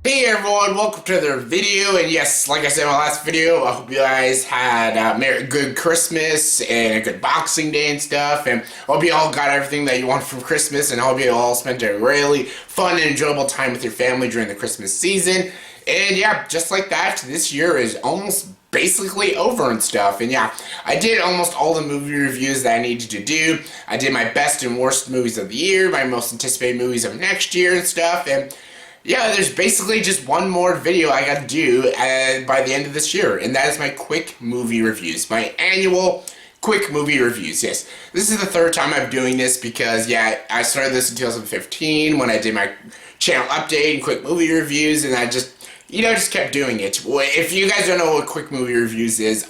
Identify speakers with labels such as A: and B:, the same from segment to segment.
A: Hey everyone, welcome to another video, and yes, like I said in my last video, I hope you guys had a good Christmas and a good Boxing Day and stuff, and I hope you all got everything that you want from Christmas, and I hope you all spent a really fun and enjoyable time with your family during the Christmas season. And yeah, just like that, this year is almost basically over and stuff. And yeah, I did almost all the movie reviews that I needed to do. I did my best and worst movies of the year, my most anticipated movies of next year and stuff, and yeah, there's basically just one more video I gotta do by the end of this year, and that is my quick movie reviews. My annual quick movie reviews, yes. This is the third time I'm doing this because, yeah, I started this in 2015 when I did my channel update and quick movie reviews, and I just kept doing it. If you guys don't know what quick movie reviews is,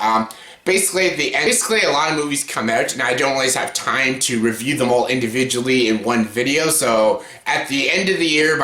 A: basically a lot of movies come out and I don't always have time to review them all individually in one video. So at the end of the year,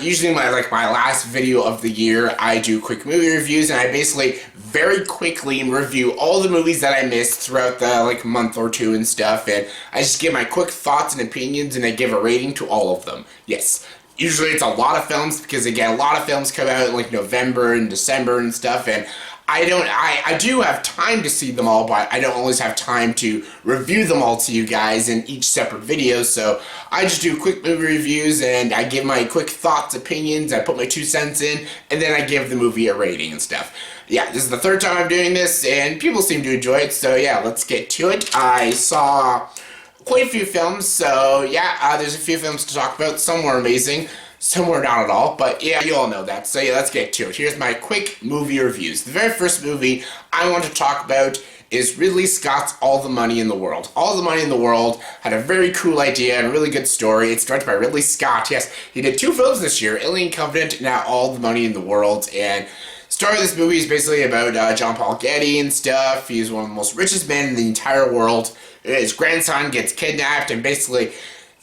A: usually my last video of the year, I do quick movie reviews, and I basically very quickly review all the movies that I missed throughout the month or two and stuff, and I just give my quick thoughts and opinions, and I give a rating to all of them. Yes. Usually it's a lot of films because, again, a lot of films come out in November and December and stuff, and I do have time to see them all, but I don't always have time to review them all to you guys in each separate video, so I just do quick movie reviews, and I give my quick thoughts, opinions, I put my 2 cents in, and then I give the movie a rating and stuff. Yeah, this is the third time I'm doing this, and people seem to enjoy it, so yeah, let's get to it. I saw quite a few films, so yeah, there's a few films to talk about. Some were amazing, some were not at all, but yeah, you all know that. So yeah, let's get to it. Here's my quick movie reviews. The very first movie I want to talk about is Ridley Scott's All the Money in the World. All the Money in the World had a very cool idea and a really good story. It's directed by Ridley Scott. Yes, he did 2 films this year, Alien Covenant and now All the Money in the World, and the story of this movie is basically about John Paul Getty and stuff. He's one of the most richest men in the entire world. His grandson gets kidnapped, and basically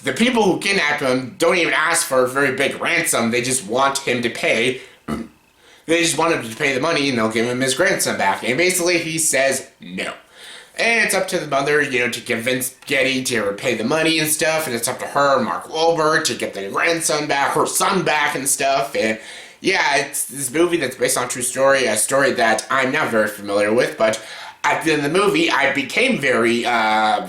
A: the people who kidnapped him don't even ask for a very big ransom. They just want him to pay. They just want him to pay the money, and they'll give him his grandson back. And basically he says no. And it's up to the mother, to convince Getty to repay the money and stuff. And it's up to her and Mark Wahlberg to get the grandson back, her son back and stuff. And yeah, it's this movie that's based on a true story, a story that I'm not very familiar with, but at the end of the movie, I became very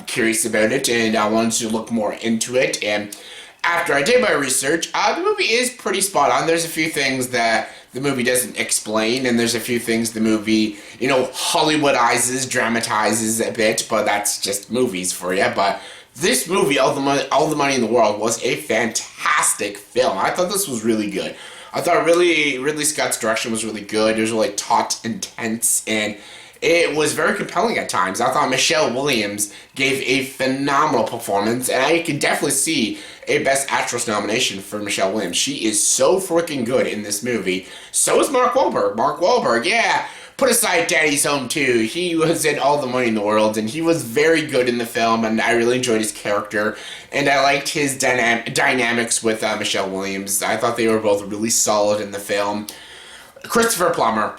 A: curious about it, and I wanted to look more into it, and after I did my research, the movie is pretty spot on. There's a few things that the movie doesn't explain, and there's a few things the movie, Hollywoodizes, dramatizes a bit, but that's just movies for you. But this movie, All the Money in the World, was a fantastic film. I thought this was really good. I thought Ridley Scott's direction was really good. It was really taut, intense, and it was very compelling at times. I thought Michelle Williams gave a phenomenal performance, and I can definitely see a Best Actress nomination for Michelle Williams. She is so freaking good in this movie. So is Mark Wahlberg. Mark Wahlberg, yeah. Put aside Daddy's Home 2. He was in All the Money in the World, and he was very good in the film, and I really enjoyed his character, and I liked his dynamics with Michelle Williams. I thought they were both really solid in the film. Christopher Plummer.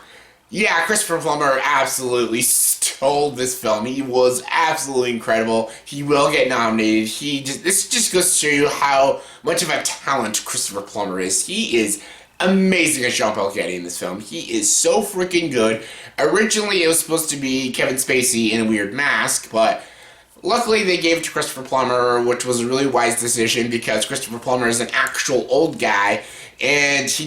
A: Yeah, Christopher Plummer absolutely stole this film. He was absolutely incredible. He will get nominated. This just goes to show you how much of a talent Christopher Plummer is. He is amazing as John Paul Getty in this film. He is so freaking good. Originally, it was supposed to be Kevin Spacey in a weird mask, but luckily they gave it to Christopher Plummer, which was a really wise decision because Christopher Plummer is an actual old guy, and he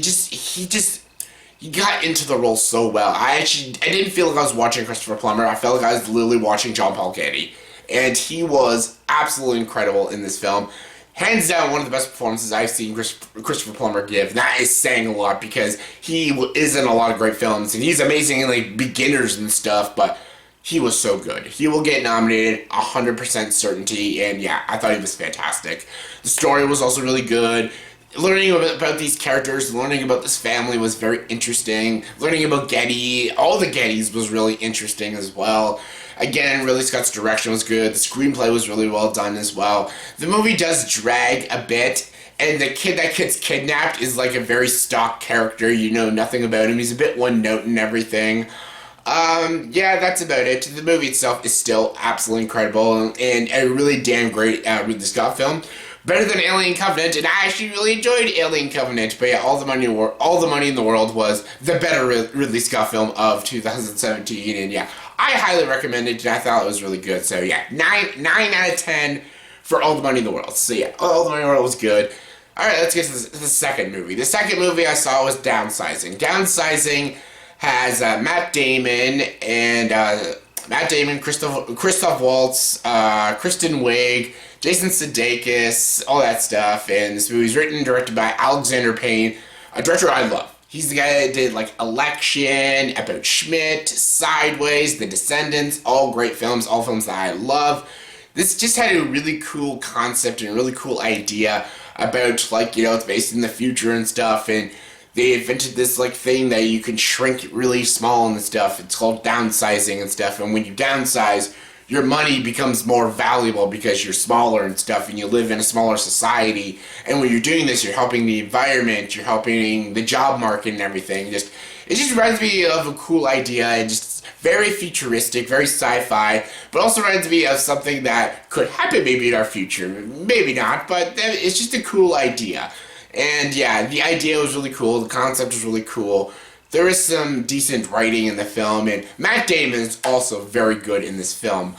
A: got into the role so well. I didn't feel like I was watching Christopher Plummer. I felt like I was literally watching John Paul Getty. And he was absolutely incredible in this film. Hands down, one of the best performances I've seen Christopher Plummer give. That is saying a lot because he is in a lot of great films. And he's amazing in Beginners and stuff, but he was so good. He will get nominated, 100% certainty. And yeah, I thought he was fantastic. The story was also really good. Learning about these characters, learning about this family was very interesting. Learning about Getty, all the Gettys was really interesting as well. Again, Ridley Scott's direction was good. The screenplay was really well done as well. The movie does drag a bit, and the kid that gets kidnapped is a very stock character. You know nothing about him. He's a bit one note and everything. Yeah, that's about it. The movie itself is still absolutely incredible and a really damn great Ridley Scott film. better than Alien Covenant, and I actually really enjoyed Alien Covenant. But yeah, All the Money in the World was the better Ridley Scott film of 2017, and yeah, I highly recommend it, and I thought it was really good. So yeah, 9 out of 10 for All the Money in the World. So yeah, All the Money in the World was good. Alright, let's get to the second movie. The second movie I saw was Downsizing. Downsizing has Matt Damon, Christoph Waltz, Kristen Wiig, Jason Sudeikis, all that stuff. And this movie is written and directed by Alexander Payne, a director I love. He's the guy that did like Election, About Schmidt, Sideways, The Descendants, all great films, all films that I love. This just had a really cool concept and a really cool idea about, like, it's based in the future and stuff, and they invented this, like, thing that you can shrink really small and stuff. It's called downsizing and stuff, and when you downsize, your money becomes more valuable because you're smaller and stuff, and you live in a smaller society, and when you're doing this, you're helping the environment, you're helping the job market and everything. It just reminds me of a cool idea, and just very futuristic, very sci-fi, but also reminds me of something that could happen maybe in our future. Maybe not, but it's just a cool idea. And yeah, the idea was really cool, the concept was really cool. There is some decent writing in the film, and Matt Damon is also very good in this film.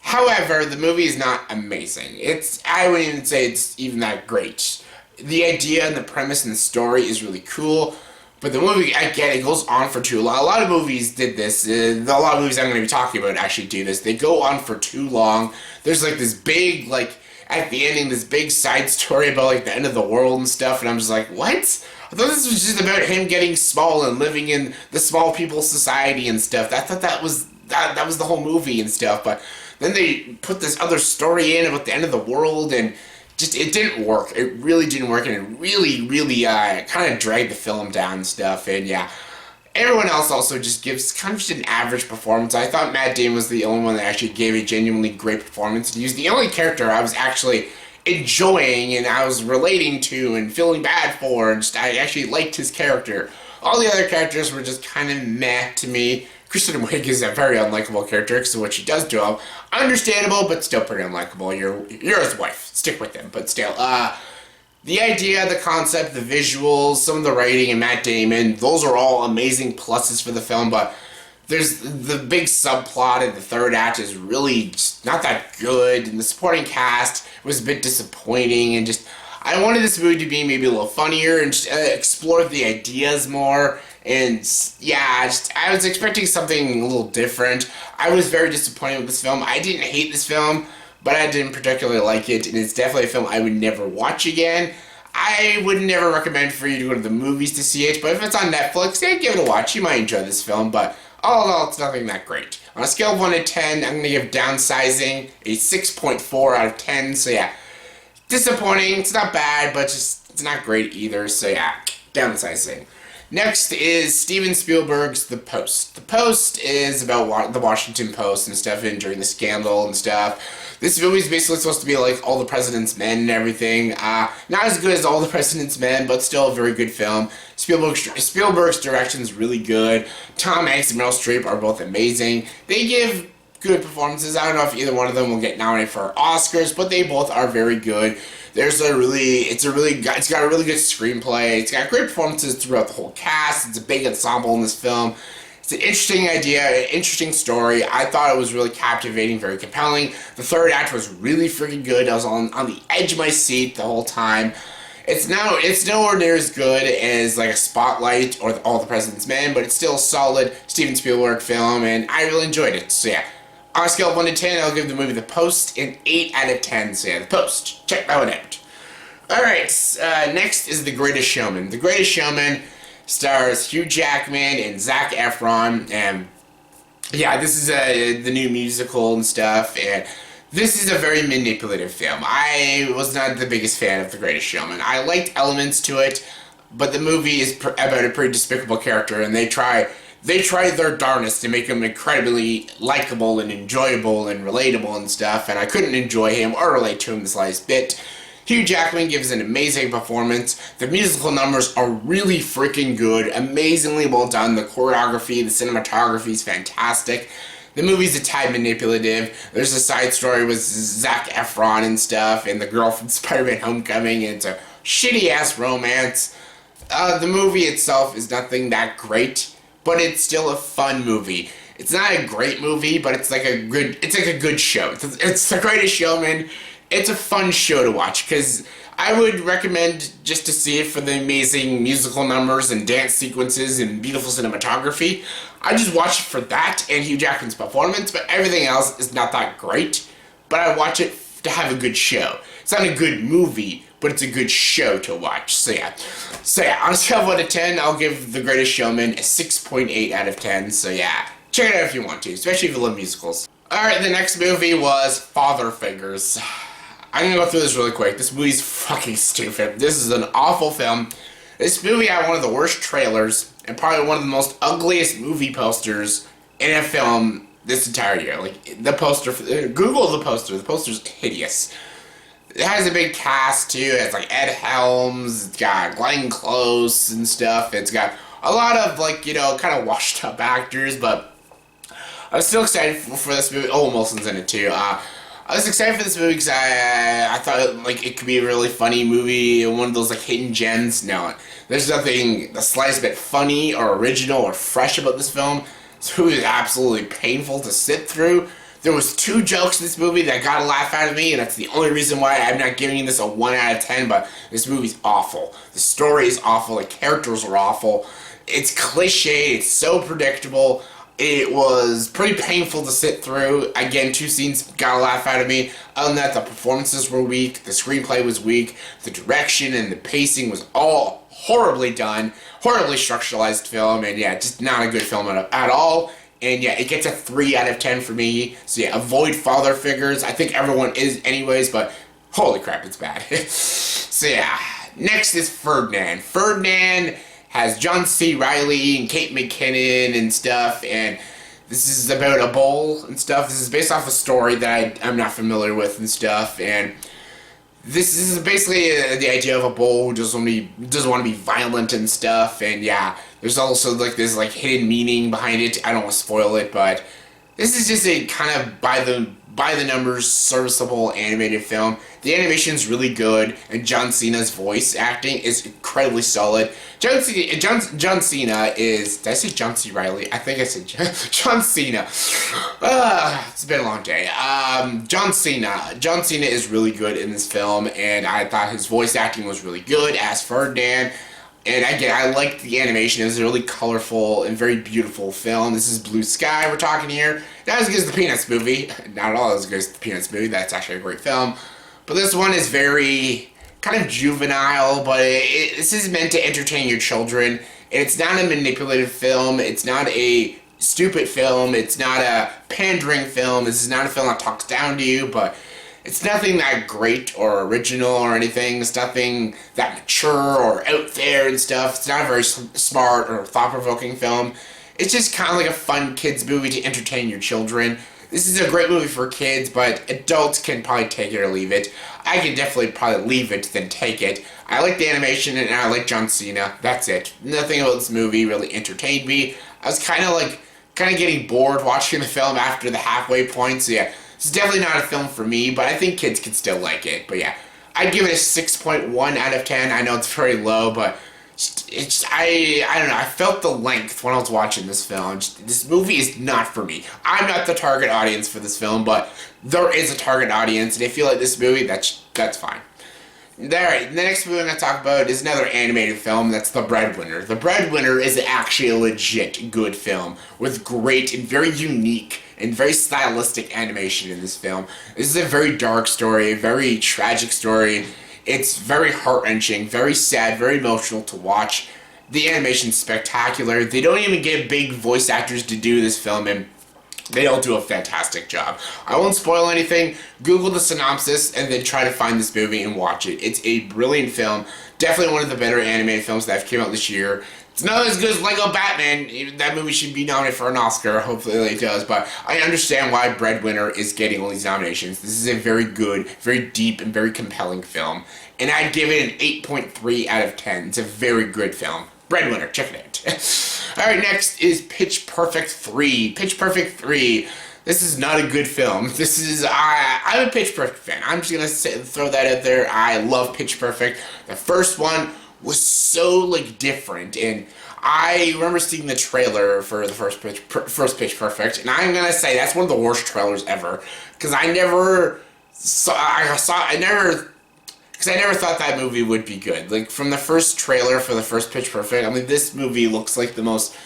A: However, the movie is not amazing. I wouldn't even say it's even that great. The idea and the premise and the story is really cool, but the movie, I get it, goes on for too long. A lot of movies did this. A lot of movies I'm going to be talking about actually do this. They go on for too long. There's like this big, like, at the ending, this big side story about like the end of the world and stuff, and I'm just like, what? I thought this was just about him getting small and living in the small people's society and stuff. I thought that was the whole movie and stuff, but then they put this other story in about the end of the world, and just, it didn't work. It really didn't work, and it really, really kind of dragged the film down and stuff, and yeah. Everyone else also just gives kind of just an average performance. I thought Matt Damon was the only one that actually gave a genuinely great performance. He was the only character I was actually enjoying and I was relating to and feeling bad for, and just, I actually liked his character. All the other characters were just kind of meh to me. Kristen Wiig is a very unlikable character because of what she does to him. Understandable, but still pretty unlikable. You're his wife. Stick with him, but still. The idea, the concept, the visuals, some of the writing, and Matt Damon, those are all amazing pluses for the film, but there's the big subplot in the third act is really just not that good, and the supporting cast was a bit disappointing, and just, I wanted this movie to be maybe a little funnier and just explore the ideas more, and yeah, I was expecting something a little different. I was very disappointed with this film. I didn't hate this film, but I didn't particularly like it, and it's definitely a film I would never watch again. I would never recommend for you to go to the movies to see it, but if it's on Netflix, yeah, give it a watch. You might enjoy this film, but all in all, it's nothing that great. On a scale of 1 to 10, I'm going to give Downsizing a 6.4 out of 10, so yeah. Disappointing, it's not bad, but just, it's not great either, so yeah. Downsizing. Next is Steven Spielberg's The Post. The Post is about the Washington Post and stuff, and during the scandal and stuff. This movie is basically supposed to be like All the President's Men and everything. Not as good as All the President's Men, but still a very good film. Spielberg's direction is really good. Tom Hanks and Meryl Streep are both amazing. They give good performances. I don't know if either one of them will get nominated for Oscars, but they both are very good. It's got a really good screenplay. It's got great performances throughout the whole cast. It's a big ensemble in this film. It's an interesting idea, an interesting story. I thought it was really captivating, very compelling. The third act was really freaking good. I was on the edge of my seat the whole time. It's nowhere near as good as like a Spotlight or All the President's Men, but it's still a solid Steven Spielberg film, and I really enjoyed it. So yeah, on a scale of 1 to 10, I'll give the movie The Post an 8 out of 10. So yeah, The Post. Check that one out. Alright, next is The Greatest Showman. The Greatest Showman stars Hugh Jackman and Zac Efron, and yeah, this is the new musical and stuff, and this is a very manipulative film. I was not the biggest fan of The Greatest Showman. I liked elements to it, but the movie is about a pretty despicable character, and they try their darnest to make him incredibly likable and enjoyable and relatable and stuff, and I couldn't enjoy him or relate to him the slightest bit. Hugh Jackman gives an amazing performance. The musical numbers are really freaking good, amazingly well done. The choreography, the cinematography is fantastic. The movie's a tad manipulative. There's a side story with Zac Efron and stuff, and the girl from Spider-Man Homecoming, and it's a shitty-ass romance. The movie itself is nothing that great, but it's still a fun movie. It's not a great movie, but it's like a good show. It's The Greatest Showman. It's a fun show to watch, because I would recommend just to see it for the amazing musical numbers and dance sequences and beautiful cinematography. I just watch it for that and Hugh Jackman's performance, but everything else is not that great. But I watch it to have a good show. It's not a good movie, but it's a good show to watch. So yeah, on a scale of 1 to 10, I'll give The Greatest Showman a 6.8 out of 10. So yeah, check it out if you want to, especially if you love musicals. Alright, the next movie was Father Figures. I'm gonna go through this really quick. This movie's fucking stupid. This is an awful film. This movie had one of the worst trailers and probably one of the most ugliest movie posters in a film this entire year. Like, the poster, Google the poster. The poster's hideous. It has a big cast too. It has like Ed Helms. It's got Glenn Close and stuff. It's got a lot of like, you know, kind of washed up actors, but I was still excited for this movie. Oh, Wilson's in it too. I was excited for this movie because I thought like it could be a really funny movie, one of those like hidden gems. No, there's nothing the slightest bit funny or original or fresh about this film. This movie is absolutely painful to sit through. There was 2 jokes in this movie that got a laugh out of me, and that's the only reason why I'm not giving this a 1 out of 10, but this movie's awful. The story is awful, the characters are awful. It's cliche, it's so predictable. It was pretty painful to sit through. Again, 2 scenes got a laugh out of me. Other than that, the performances were weak, the screenplay was weak, the direction and the pacing was all horribly done, horribly structuralized film, and yeah, just not a good film at all. And yeah, it gets a 3 out of 10 for me. So yeah, avoid Father Figures. I think everyone is anyways, but holy crap, it's bad. So yeah, next is Ferdinand. Ferdinand has John C. Reilly and Kate McKinnon and stuff, and this is about a bowl and stuff. This is based off a story that I'm not familiar with and stuff, and this is basically the idea of a bull who doesn't want to be violent and stuff, and yeah, there's also like this like hidden meaning behind it. I don't want to spoil it, but this is just a kind of by the numbers serviceable animated film. The animation is really good, and John Cena's voice acting is incredibly solid. John Cena is... Did I say John C. Reilly? I think I said John Cena. It's been a long day. John Cena is really good in this film, and I thought his voice acting was really good as Ferdinand. And again, I liked the animation. It was a really colorful and very beautiful film. This is Blue Sky we're talking here. Not as good as the Peanuts movie. Not at all as good as the Peanuts movie. That's actually a great film. But this one is very kind of juvenile, but this is meant to entertain your children. And it's not a manipulative film. It's not a stupid film. It's not a pandering film. This is not a film that talks down to you, but it's nothing that great or original or anything. It's nothing that mature or out there and stuff. It's not a very smart or thought-provoking film. It's just kind of like a fun kids movie to entertain your children. This is a great movie for kids, but adults can probably take it or leave it. I can definitely probably leave it than take it. I like the animation and I like John Cena. That's it. Nothing about this movie really entertained me. I was kind of getting bored watching the film after the halfway point, so yeah. It's definitely not a film for me, but I think kids can still like it. But yeah, I'd give it a 6.1 out of 10. I know it's very low, but I don't know. I felt the length when I was watching this film. This movie is not for me. I'm not the target audience for this film, but there is a target audience, and if you like this movie, that's fine. Alright, the next movie I'm going to talk about is another animated film. That's The Breadwinner. The Breadwinner is actually a legit good film with great and very unique and very stylistic animation in this film. This is a very dark story, a very tragic story. It's very heart-wrenching, very sad, very emotional to watch. The animation's spectacular. They don't even get big voice actors to do this film, and they all do a fantastic job. I won't spoil anything. Google the synopsis and then try to find this movie and watch it. It's a brilliant film. Definitely one of the better animated films that have come out this year. It's not as good as Lego Batman. That movie should be nominated for an Oscar. Hopefully it does. But I understand why Breadwinner is getting all these nominations. This is a very good, very deep, and very compelling film. And I'd give it an 8.3 out of 10. It's a very good film. Breadwinner, check it out. Alright, next is Pitch Perfect 3. Pitch Perfect 3. This is not a good film. This is, I'm a Pitch Perfect fan. I'm just gonna throw that out there. I love Pitch Perfect. The first one was so, like, different, and I remember seeing the trailer for the first Pitch Perfect, and I'm gonna say that's one of the worst trailers ever, because I never thought that movie would be good. Like, from the first trailer for the first Pitch Perfect, I mean, this movie looks like the most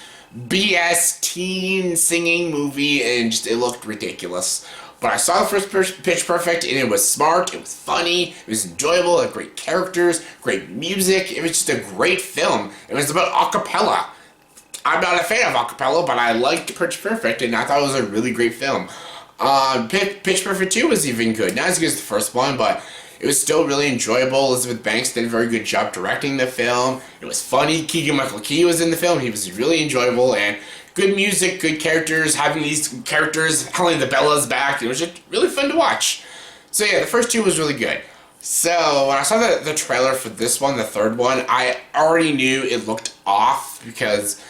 A: BS teen singing movie, and just, it looked ridiculous. But I saw the first Pitch Perfect, and it was smart, it was funny, it was enjoyable, it had great characters, great music, it was just a great film. It was about acapella. I'm not a fan of acapella, but I liked Pitch Perfect, and I thought it was a really great film. Pitch Perfect 2 was even good. Not as good as the first one, but it was still really enjoyable. Elizabeth Banks did a very good job directing the film. It was funny. Keegan-Michael Key was in the film. He was really enjoyable, and good music, good characters, having these characters, Helena the Bella's back. It was just really fun to watch. So yeah, the first two was really good. So when I saw the trailer for this one, the third one, I already knew it looked off because,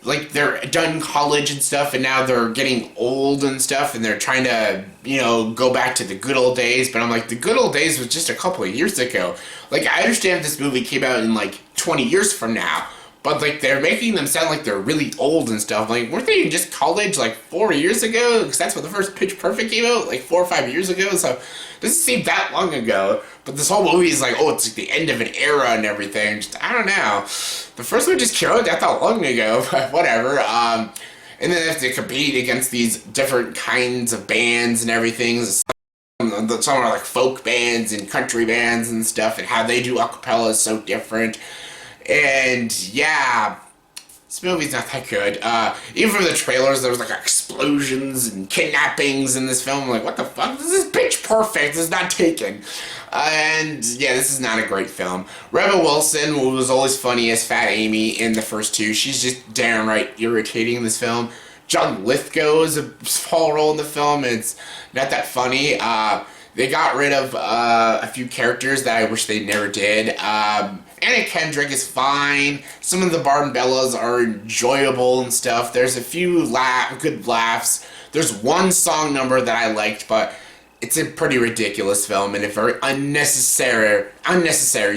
A: like, they're done college and stuff, and now they're getting old and stuff, and they're trying to, you know, go back to the good old days. But I'm like, the good old days was just a couple of years ago. Like, I understand if this movie came out in, like, 20 years from now, but, like, they're making them sound like they're really old and stuff. Like, weren't they in just college, like, 4 years ago? Because that's when the first Pitch Perfect came out, like, 4 or 5 years ago. So, it doesn't seem that long ago. But this whole movie is like, oh, it's like the end of an era and everything. Just, I don't know. The first one just came out that long ago, but whatever. And then they have to compete against these different kinds of bands and everything. Some are like folk bands and country bands and stuff, and how they do a cappella is so different. And yeah, this movie's not that good. Even from the trailers, there was like explosions and kidnappings in this film. I'm like, what the fuck? This is Pitch Perfect. This is not Taken. And yeah, this is not a great film. Rebel Wilson, who was always funny as Fat Amy in the first two, she's just downright irritating in this film. John Lithgow is a small role in the film, and it's not that funny. They got rid of a few characters that I wish they never did. Anna Kendrick is fine. Some of the Bard and Bellas are enjoyable and stuff. There's a few good laughs. There's one song number that I liked, but it's a pretty ridiculous film and a very unnecessary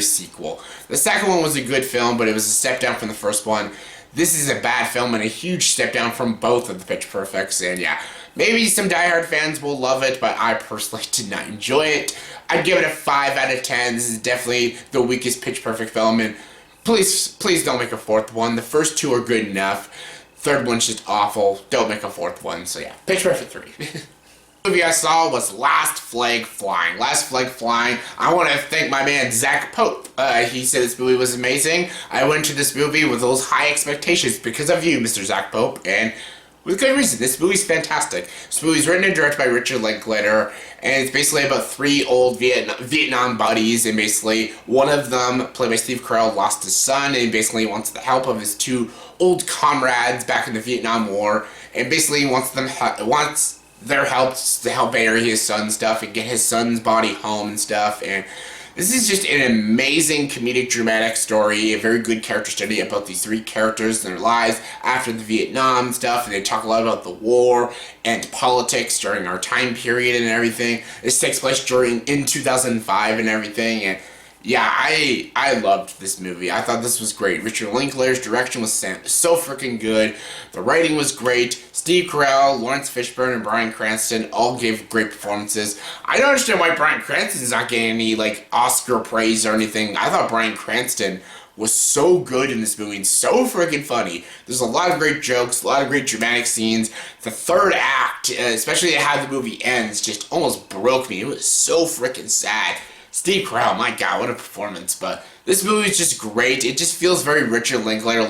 A: sequel. The second one was a good film, but it was a step down from the first one. This is a bad film and a huge step down from both of the Pitch Perfects, and yeah, maybe some diehard fans will love it, but I personally did not enjoy it. I'd give it a 5 out of 10. This is definitely the weakest Pitch Perfect film, and please don't make a fourth one. The first two are good enough. Third one's just awful. Don't make a fourth one. So yeah, Pitch Perfect 3. The movie I saw was Last Flag Flying. Last Flag Flying. I want to thank my man Zach Pope. He said this movie was amazing. I went to this movie with those high expectations because of you, Mr. Zach Pope, and with good reason. This movie's fantastic. This movie's written and directed by Richard Linklater, and it's basically about 3 old Vietnam buddies, and basically one of them, played by Steve Carell, lost his son, and basically wants the help of his 2 old comrades back in the Vietnam War, and basically wants their help to help bury his son's stuff and get his son's body home and stuff. And this is just an amazing comedic dramatic story, a very good character study about these 3 characters and their lives after the Vietnam stuff, and they talk a lot about the war and politics during our time period and everything. This takes place in 2005 and everything, and yeah, I loved this movie. I thought this was great. Richard Linklater's direction was so freaking good. The writing was great. Steve Carell, Lawrence Fishburne, and Bryan Cranston all gave great performances. I don't understand why Bryan Cranston's not getting any, like, Oscar praise or anything. I thought Bryan Cranston was so good in this movie and so freaking funny. There's a lot of great jokes, a lot of great dramatic scenes. The third act, especially how the movie ends, just almost broke me. It was so freaking sad. Steve Carell, my God, what a performance! But this movie is just great. It just feels very Richard Linklater.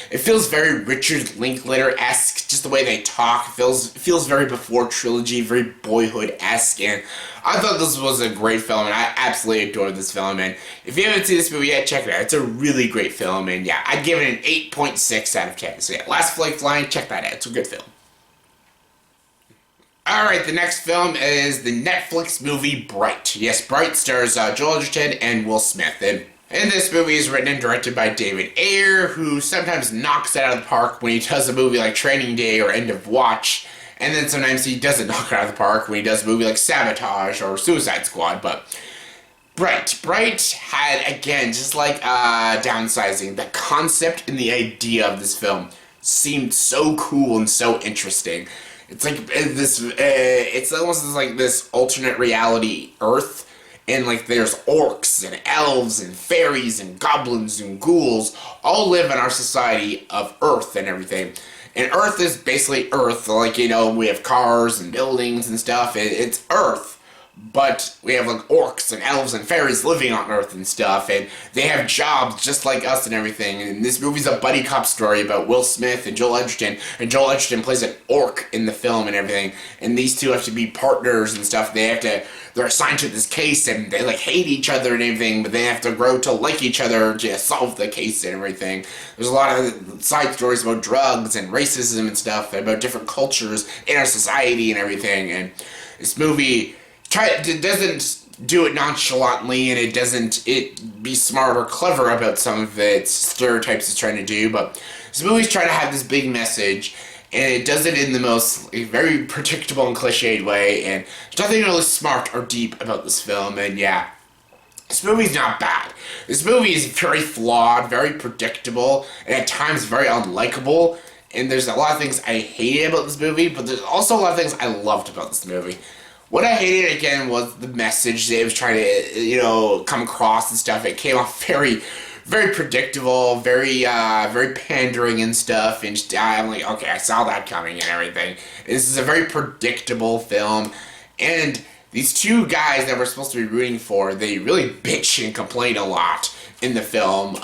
A: It feels very Richard Linklater-esque. Just the way they talk feels very Before Trilogy, very Boyhood-esque. And I thought this was a great film, and I absolutely adored this film. And if you haven't seen this movie yet, check it out. It's a really great film, and yeah, I'd give it an 8.6 out of 10. So yeah, Last Flag Flying, check that out. It's a good film. Alright, the next film is the Netflix movie Bright. Yes, Bright stars Joel Edgerton and Will Smith. And And this movie is written and directed by David Ayer, who sometimes knocks it out of the park when he does a movie like Training Day or End of Watch, and then sometimes he doesn't knock it out of the park when he does a movie like Sabotage or Suicide Squad. But Bright had, again, just like Downsizing, the concept and the idea of this film seemed so cool and so interesting. It's like it's almost like this alternate reality Earth, and like there's orcs and elves and fairies and goblins and ghouls all live in our society of Earth and everything. And Earth is basically Earth, like, you know, we have cars and buildings and stuff. It's Earth. But we have like orcs and elves and fairies living on Earth and stuff, and they have jobs just like us and everything. And this movie's a buddy cop story about Will Smith and Joel Edgerton, and Joel Edgerton plays an orc in the film and everything. And these two have to be partners and stuff. They're assigned to this case, and they like hate each other and everything, but they have to grow to like each other to solve the case and everything. There's a lot of side stories about drugs and racism and stuff, and about different cultures in our society and everything. And this movie doesn't do it nonchalantly, and it doesn't be smart or clever about some of its stereotypes it's trying to do, but this movie's trying to have this big message, and it does it in the most very predictable and cliched way, and there's nothing really smart or deep about this film. And yeah, this movie's not bad. This movie is very flawed, very predictable, and at times very unlikable, and there's a lot of things I hated about this movie, but there's also a lot of things I loved about this movie. What I hated, again, was the message that it was trying to, you know, come across and stuff. It came off very, very predictable, very pandering and stuff. And just, I'm like, okay, I saw that coming and everything. This is a very predictable film. And these two guys that we're supposed to be rooting for, they really bitch and complain a lot in the film,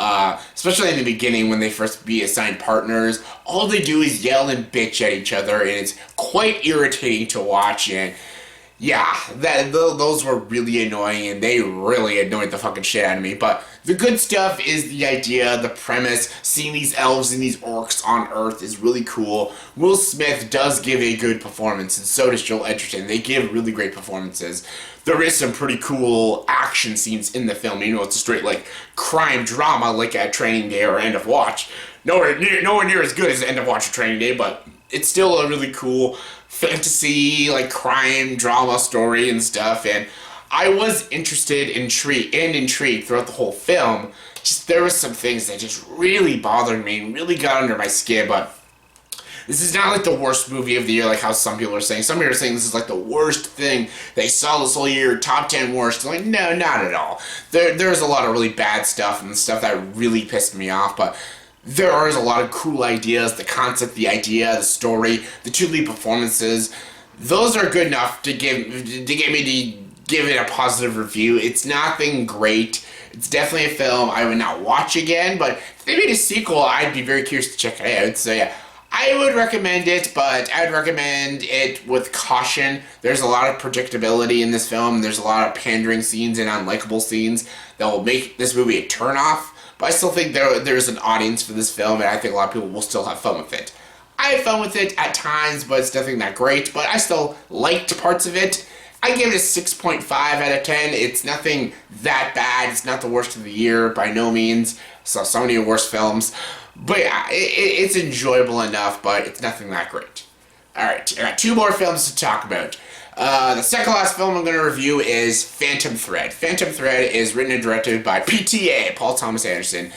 A: especially in the beginning when they first be assigned partners. All they do is yell and bitch at each other, and it's quite irritating to watch. And yeah, those were really annoying, and they really annoyed the fucking shit out of me. But the good stuff is the idea, the premise, seeing these elves and these orcs on Earth is really cool. Will Smith does give a good performance, and so does Joel Edgerton. They give really great performances. There is some pretty cool action scenes in the film. You know, it's a straight, like, crime drama, like at Training Day or End of Watch. Nowhere near as good as End of Watch or Training Day, but it's still a really cool fantasy, like, crime drama story and stuff. And I was intrigued throughout the whole film. Just there was some things that just really bothered me and really got under my skin. But this is not like the worst movie of the year, like how some people are saying. Some people are saying this is like the worst thing they saw this whole year, top 10 worst. Like, no, not at all. There's a lot of really bad stuff and stuff that really pissed me off, but there is a lot of cool ideas, the concept, the idea, the story, the two lead performances. Those are good enough to get me to give it a positive review. It's nothing great. It's definitely a film I would not watch again, but if they made a sequel, I'd be very curious to check it out. So yeah, I would recommend it, but I would recommend it with caution. There's a lot of predictability in this film. There's a lot of pandering scenes and unlikable scenes that will make this movie a turnoff. But I still think there's an audience for this film, and I think a lot of people will still have fun with it. I had fun with it at times, but it's nothing that great. But I still liked parts of it. I give it a 6.5 out of 10. It's nothing that bad. It's not the worst of the year, by no means. Saw so many worse films. But yeah, it's enjoyable enough, but it's nothing that great. Alright, I got two more films to talk about. The second last film I'm going to review is Phantom Thread. Phantom Thread is written and directed by PTA, Paul Thomas Anderson.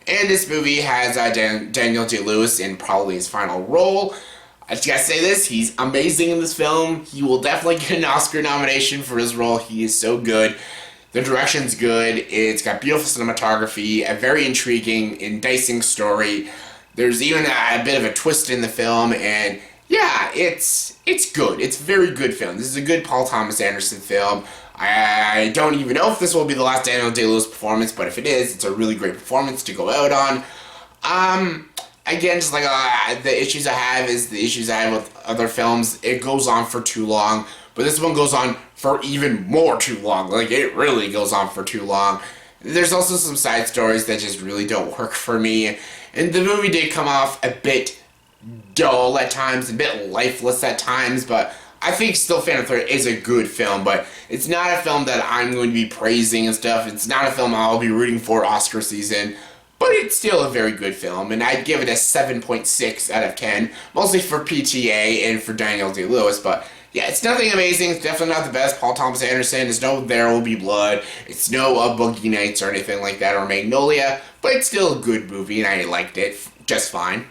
A: And this movie has Daniel Day-Lewis in probably his final role. I just gotta say this, he's amazing in this film. He will definitely get an Oscar nomination for his role. He is so good. The direction's good. It's got beautiful cinematography, a very intriguing, enticing story. There's even a bit of a twist in the film, and yeah, it's good. It's a very good film. This is a good Paul Thomas Anderson film. I don't even know if this will be the last Daniel Day-Lewis performance, but if it is, it's a really great performance to go out on. Again, just like the issues I have is the issues I have with other films. It goes on for too long, but this one goes on for even more too long. Like, it really goes on for too long. There's also some side stories that just really don't work for me, and the movie did come off a bit dull at times, a bit lifeless at times, but I think still Phantom Thread is a good film, but it's not a film that I'm going to be praising and stuff. It's not a film I'll be rooting for Oscar season, but it's still a very good film, and I'd give it a 7.6 out of 10, mostly for PTA and for Daniel Day-Lewis, but yeah, it's nothing amazing. It's definitely not the best Paul Thomas Anderson. It's no There Will Be Blood. It's no Boogie Nights or anything like that, or Magnolia, but it's still a good movie, and I liked it just fine.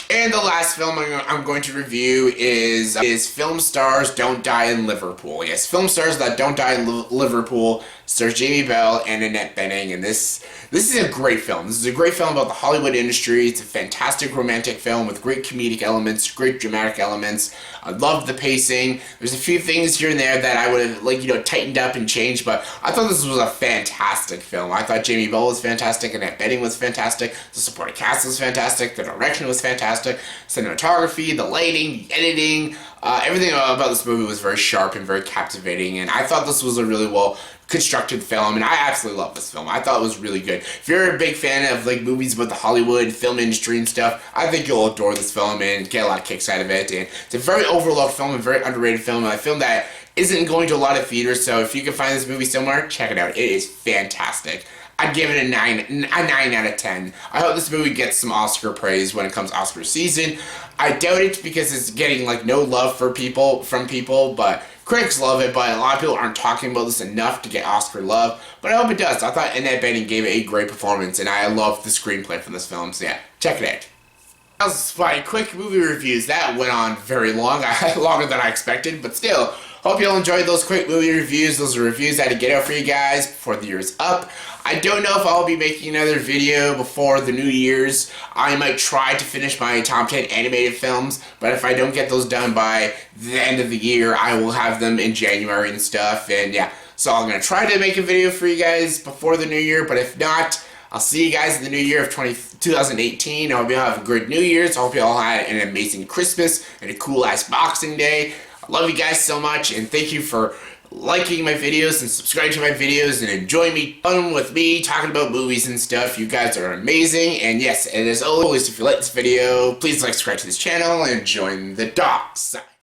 A: And the last film I'm going to review is Film Stars Don't Die in Liverpool. Yes, Film Stars That Don't Die in Liverpool stars Jamie Bell and Annette Bening, and this is a great film. This is a great film about the Hollywood industry. It's a fantastic romantic film with great comedic elements, great dramatic elements. I love the pacing. There's a few things here and there that I would have, tightened up and changed, but I thought this was a fantastic film. I thought Jamie Bell was fantastic, Annette Bening was fantastic, the supporting cast was fantastic, the direction was fantastic, cinematography, the lighting, the editing, everything about this movie was very sharp and very captivating, and I thought this was a really well constructed film, and I absolutely love this film. I thought it was really good. If you're a big fan of movies about the Hollywood film industry and stuff, I think you'll adore this film and get a lot of kicks out of it. And it's a very overlooked film, a very underrated film, and a film that isn't going to a lot of theaters, so if you can find this movie somewhere, check it out. It is fantastic. I'd give it a 9 out of 10. I hope this movie gets some Oscar praise when it comes Oscar season. I doubt it because it's getting no love from people, but critics love it, but a lot of people aren't talking about this enough to get Oscar love, but I hope it does. I thought Annette Bening gave it a great performance, and I love the screenplay from this film, so yeah, check it out. That was my quick movie reviews. That went on very long, longer than I expected, but still, hope you all enjoyed those quick movie reviews. Those are reviews I had to get out for you guys before the year's up. I don't know if I'll be making another video before the New Year's. I might try to finish my top 10 animated films, but if I don't get those done by the end of the year, I will have them in January and stuff, and yeah. So I'm going to try to make a video for you guys before the New Year, but if not, I'll see you guys in the new year of 2018. I hope you all have a good New Year's. I hope you all had an amazing Christmas and a cool-ass Boxing Day. I love you guys so much, and thank you for liking my videos and subscribing to my videos and enjoying fun with me talking about movies and stuff. You guys are amazing, and yes, and as always, if you like this video, please subscribe to this channel and join the Downsizing.